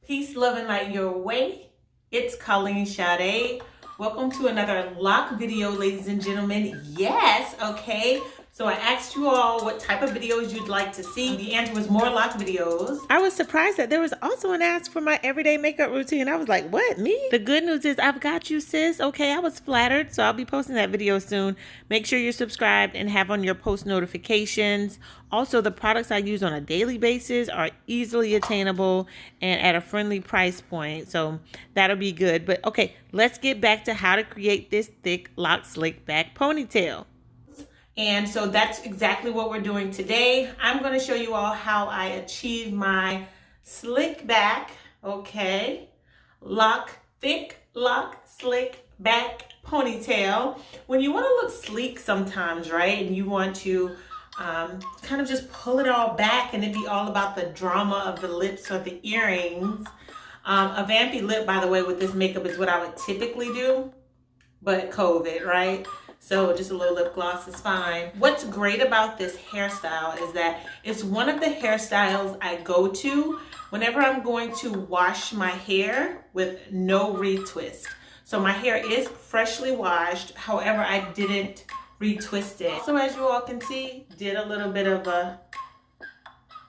Peace, love, and light your way. It's itsColleenSade. Welcome to another lock video, ladies and gentlemen. Yes, okay. So I asked you all what type of videos you'd like to see. The answer was more lock videos. I was surprised that there was also an ask for my everyday makeup routine. I was like, what, me? The good news is I've got you, sis. Okay, I was flattered, so I'll be posting that video soon. Make sure you're subscribed and have on your post notifications. Also, the products I use on a daily basis are easily attainable and at a friendly price point, so that'll be good. But okay, let's get back to how to create this thick lock slick back ponytail. And so that's exactly what we're doing today. I'm going to show you all how I achieve my slick back, okay, thick lock slick back ponytail. When you want to look sleek sometimes, right, and you want to kind of just pull it all back and it be all about the drama of the lips or the earrings. A vampy lip, by the way, with this makeup is what I would typically do, but COVID, right? So just a little lip gloss is fine. What's great about this hairstyle is that it's one of the hairstyles I go to whenever I'm going to wash my hair with no retwist. So my hair is freshly washed. However, I didn't retwist it. So as you all can see, did a little bit of a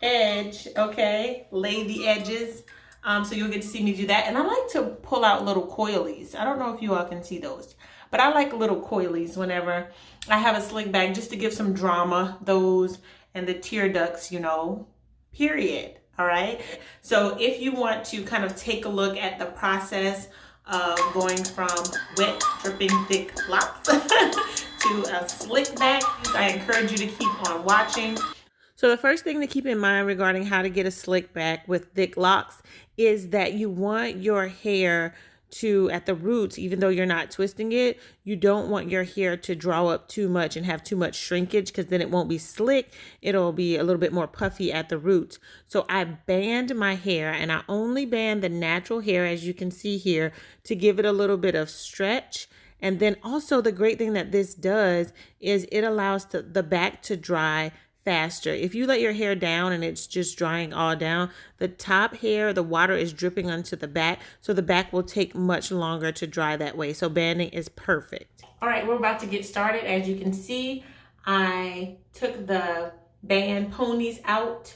edge, okay? Lay the edges. So you'll get to see me do that. And I like to pull out little coilies. I don't know if you all can see those, but I like little coilies whenever I have a slick back, just to give some drama, those and the tear ducts, you know, period. All right. So if you want to kind of take a look at the process of going from wet, dripping, thick locks to a slick back, I encourage you to keep on watching. So the first thing to keep in mind regarding how to get a slick back with thick locks is that you want your hair to, at the roots, even though you're not twisting it, you don't want your hair to draw up too much and have too much shrinkage, because then it won't be slick. It'll be a little bit more puffy at the roots. So I band my hair, and I only band the natural hair, as you can see here, to give it a little bit of stretch. And then also the great thing that this does is it allows the back to dry faster. If you let your hair down and it's just drying all down, the top hair, the water is dripping onto the back, so the back will take much longer to dry that way. So banding is perfect. All right, we're about to get started. As you can see, I took the band ponies out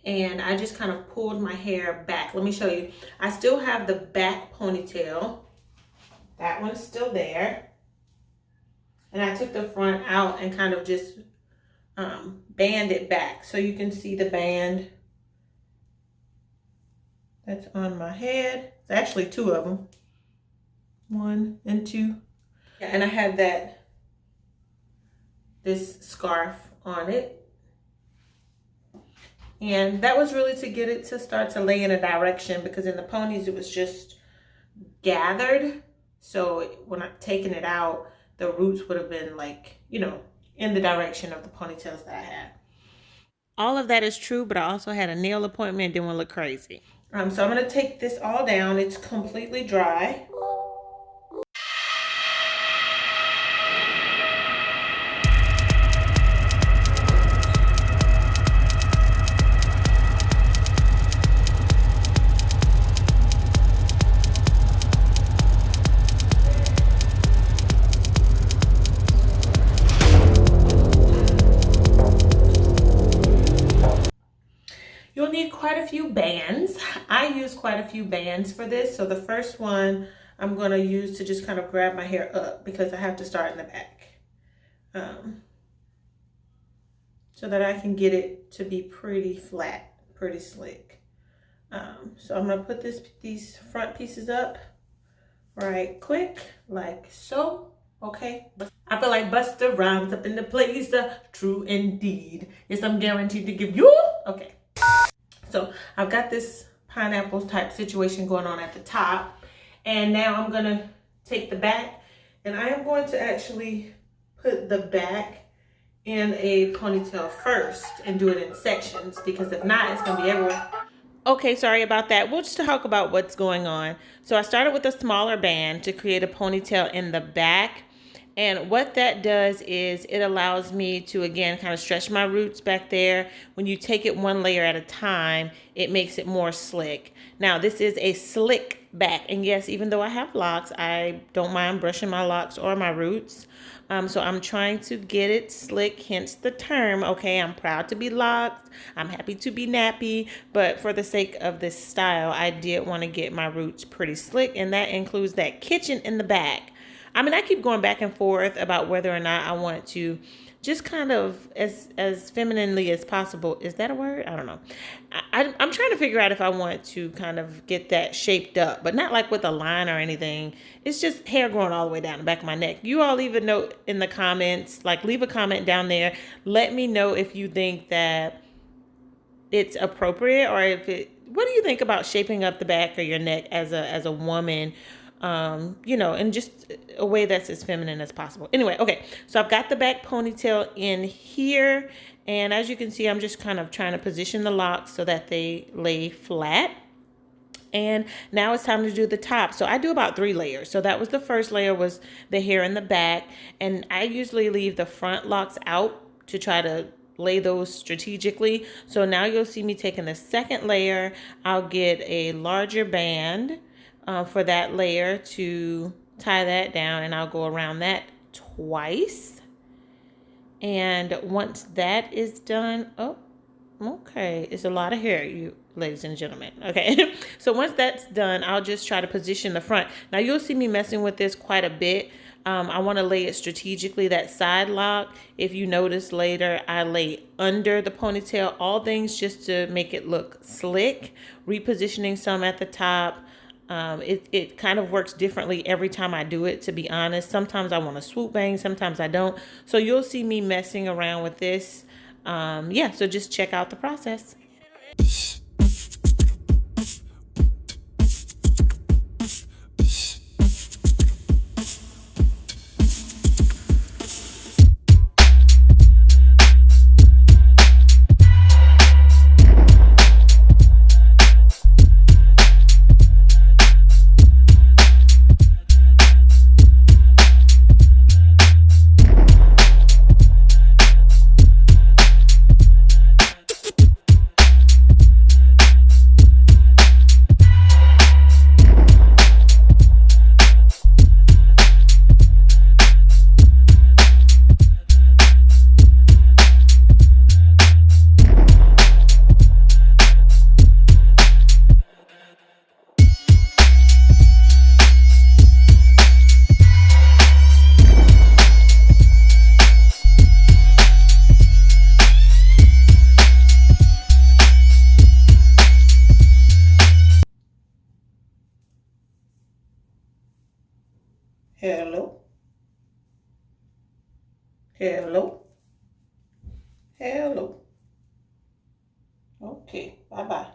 and I just kind of pulled my hair back. Let me show you. I still have the back ponytail. That one's still there. And I took the front out and kind of just band it back, so you can see the band that's on my head. It's actually two of them, 1 and 2. And I have this scarf on it, and that was really to get it to start to lay in a direction, because in the ponies it was just gathered. So when I'm taking it out, the roots would have been like, you know, in the direction of the ponytails that I had. All of that is true, but I also had a nail appointment and didn't want to look crazy. So I'm going to take this all down. It's completely dry. You'll need quite a few bands. I use quite a few bands for this. So the first one I'm going to use to just kind of grab my hair up, because I have to start in the back. So that I can get it to be pretty flat, pretty slick. So I'm going to put these front pieces up right quick, like so. Okay. I feel like Busta Rhymes up in the place. True indeed. Yes, I'm guaranteed to give you. Okay. So I've got this pineapple type situation going on at the top, and now I'm going to take the back, and I am going to actually put the back in a ponytail first and do it in sections, because if not, it's going to be everywhere. Okay, sorry about that. We'll just talk about what's going on. So I started with a smaller band to create a ponytail in the back. And what that does is it allows me to, again, kind of stretch my roots back there. When you take it one layer at a time, it makes it more slick. Now, this is a slick back. And yes, even though I have locks, I don't mind brushing my locks or my roots. So I'm trying to get it slick, hence the term. Okay, I'm proud to be locked. I'm happy to be nappy. But for the sake of this style, I did want to get my roots pretty slick. And that includes that kitchen in the back. I mean, I keep going back and forth about whether or not I want to just kind of as femininely as possible. Is that a word? I don't know. I'm trying to figure out if I want to kind of get that shaped up, but not like with a line or anything. It's just hair growing all the way down the back of my neck. You all leave a note in the comments, like leave a comment down there. Let me know if you think that it's appropriate, or if it, what do you think about shaping up the back of your neck as a woman, you know, in just a way that's as feminine as possible. Anyway, okay, so I've got the back ponytail in here, and as you can see, I'm just kind of trying to position the locks so that they lay flat. And now it's time to do the top. So I do about 3 layers. So that was the first layer, was the hair in the back, and I usually leave the front locks out to try to lay those strategically. So now you'll see me taking the second layer. I'll get a larger band for that layer to tie that down, and I'll go around that twice. And once that is done, oh, okay, it's a lot of hair, you ladies and gentlemen. Okay, so once that's done, I'll just try to position the front. Now you'll see me messing with this quite a bit. I want to lay it strategically, that side lock. If you notice later, I lay under the ponytail, all things just to make it look slick, repositioning some at the top. It kind of works differently every time I do it, to be honest. Sometimes I want to swoop bang, sometimes I don't. So you'll see me messing around with this. Yeah, so just check out the process. Hello. Hello. Hello. Okay, bye-bye.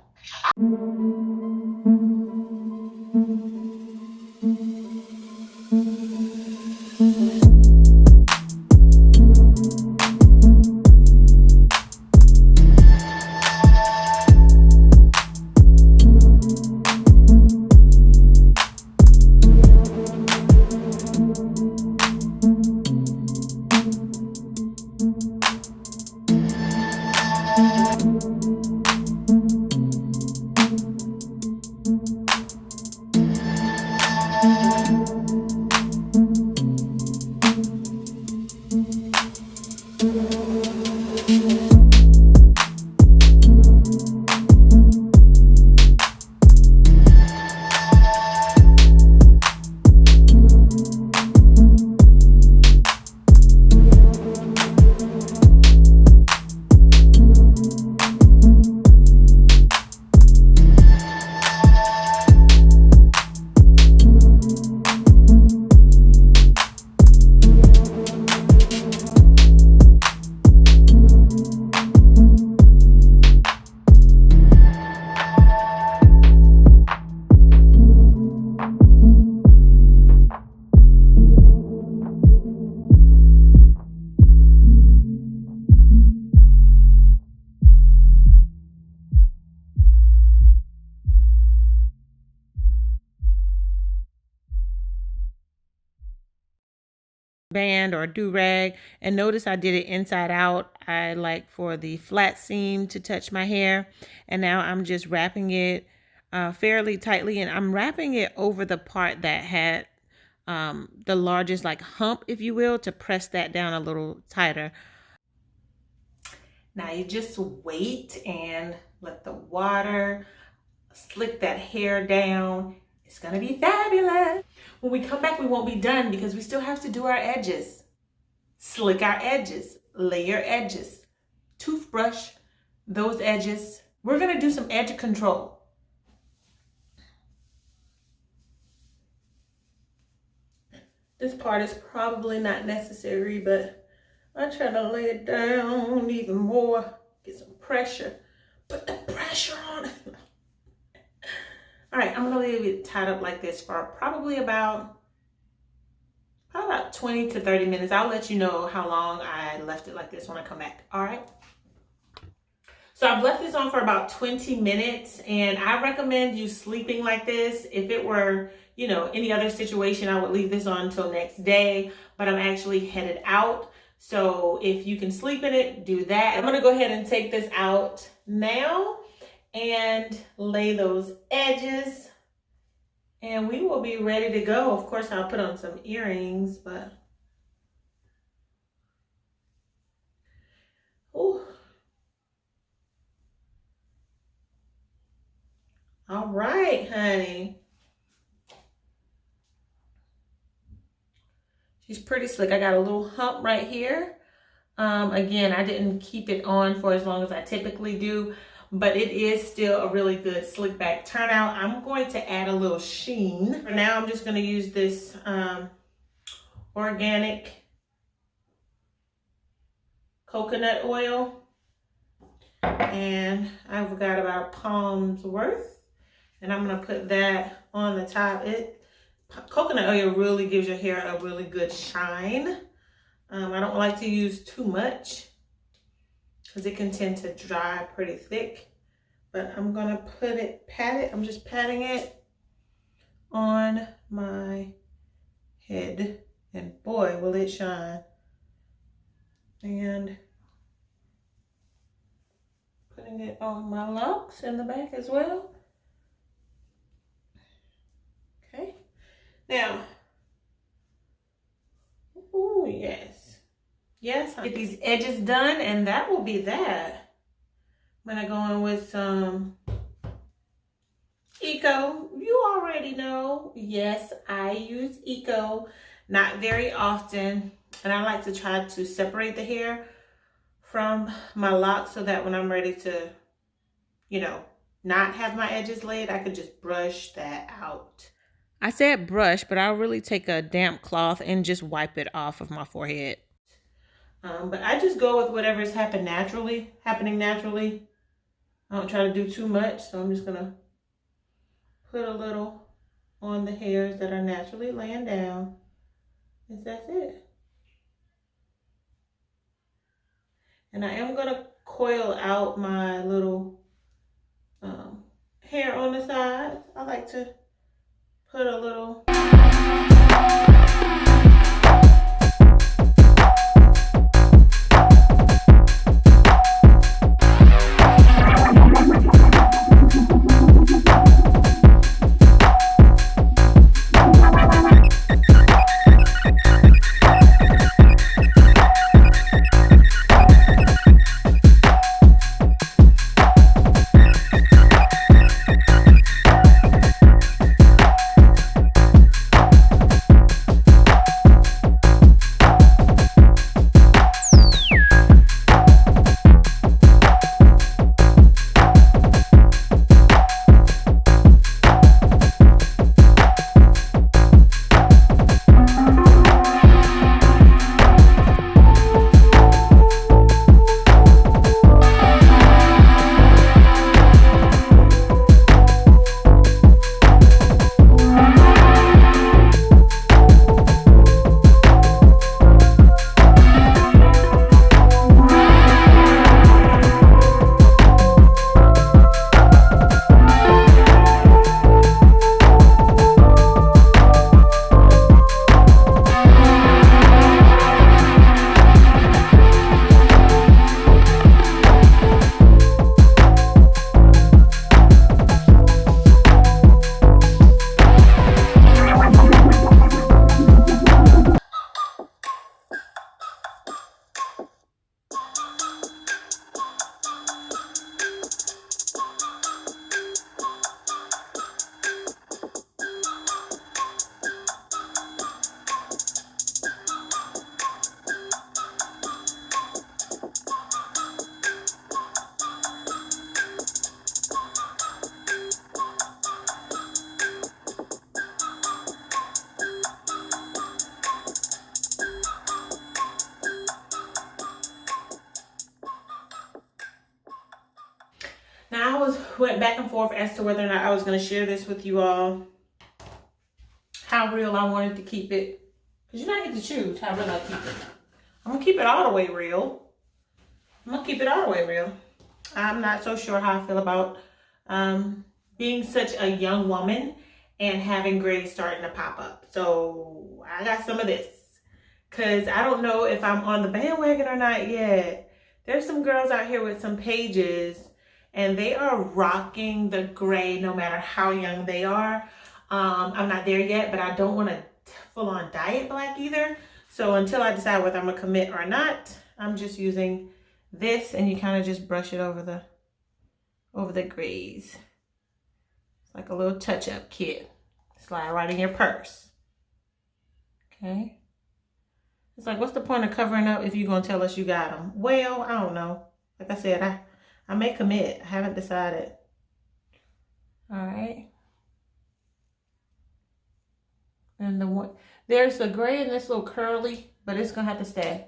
Band or do-rag, and notice I did it inside out. I like for the flat seam to touch my hair, and now I'm just wrapping it fairly tightly, and I'm wrapping it over the part that had the largest like hump, if you will, to press that down a little tighter. Now you just wait and let the water slick that hair down. It's gonna be fabulous. When we come back, we won't be done because we still have to do our edges. Slick our edges, layer edges, toothbrush those edges. We're gonna do some edge control. This part is probably not necessary, but I try to lay it down even more, get some pressure, put the pressure on it. All right, I'm gonna leave it tied up like this for probably about 20 to 30 minutes. I'll let you know how long I left it like this when I come back. All right. So I've left this on for about 20 minutes, and I recommend you sleeping like this. If it were, you know, any other situation, I would leave this on until next day, but I'm actually headed out. So if you can sleep in it, do that. I'm gonna go ahead and take this out now and lay those edges, and we will be ready to go. Of course, I'll put on some earrings, but ooh. All right, honey. She's pretty slick. I got a little hump right here. Again, I didn't keep it on for as long as I typically do, but it is still a really good slick back turnout. I'm going to add a little sheen. For now, I'm just going to use this organic coconut oil, and I've got about a palm's worth. And I'm gonna put that on the top. Coconut oil really gives your hair a really good shine. I don't like to use too much because it can tend to dry pretty thick. But I'm gonna pat it. I'm just patting it on my head, and boy, will it shine. And putting it on my locks in the back as well. Okay, now, oh yes, get these edges done, and that will be that. I'm gonna go in with some Eco. You already know, yes, I use Eco, not very often, and I like to try to separate the hair from my locks so that when I'm ready to, you know, not have my edges laid, I could just brush that out. I said brush, but I'll really take a damp cloth and just wipe it off of my forehead. But I just go with whatever's happening naturally. I don't try to do too much, so I'm just gonna put a little on the hairs that are naturally laying down. That's it. And I am gonna coil out my little hair on the sides. I like to put a little went back and forth as to whether or not I was going to share this with you all. How real I wanted to keep it. Because you know I get to choose how real I keep it. I'm going to keep it all the way real. I'm going to keep it all the way real. I'm not so sure how I feel about being such a young woman and having grays starting to pop up. So I got some of this. Because I don't know if I'm on the bandwagon or not yet. There's some girls out here with some pages and they are rocking the gray no matter how young they are. I'm not there yet, but I don't want to full on dye it black either. So until I decide whether I'm gonna commit or not, I'm just using this, and you kind of just brush it over the grays. It's like a little touch-up kit. Slide right in your purse. Okay. It's like, what's the point of covering up if you're gonna tell us you got them? Well, I don't know. Like I said, I may commit. I haven't decided. All right. And there's a gray in this little curly, but it's gonna have to stay.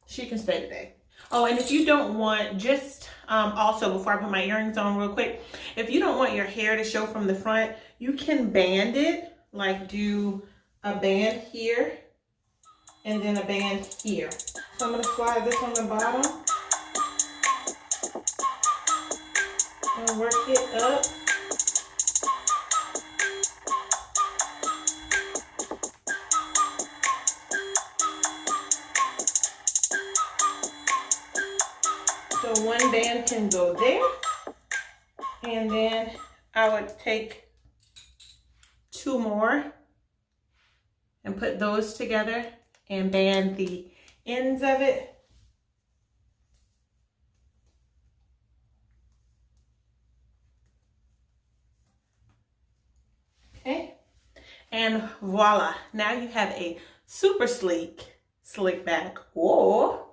She can stay today. Oh, and if you don't want, just also before I put my earrings on real quick, if you don't want your hair to show from the front, you can band it, like do a band here and then a band here. So I'm gonna slide this on the bottom and work it up. So one band can go there, and then I would take two more and put those together and band the ends of it. Okay, and voila, now you have a super sleek slick back. Whoa.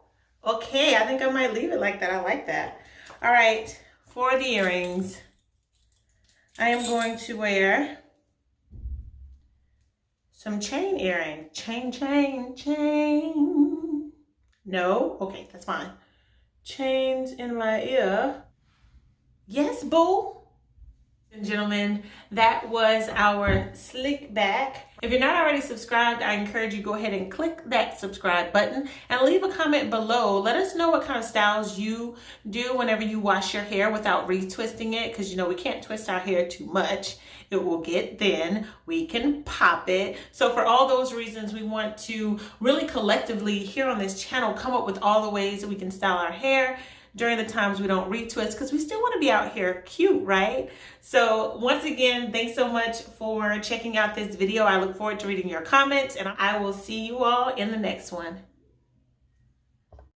Okay, I think I might leave it like that. I like that. All right, for the earrings, I am going to wear some chain earring. Chain, chain, chain. No? Okay, that's fine. Chains in my ear. Yes, boo. And gentlemen, that was our slick back. If you're not already subscribed, I encourage you to go ahead and click that subscribe button and leave a comment below. Let us know what kind of styles you do whenever you wash your hair without retwisting it, because you know we can't twist our hair too much. It will get thin. We can pop it. So for all those reasons, we want to really collectively here on this channel come up with all the ways that we can style our hair during the times we don't retwist, because we still want to be out here cute, right? So once again, thanks so much for checking out this video. I look forward to reading your comments, and I will see you all in the next one.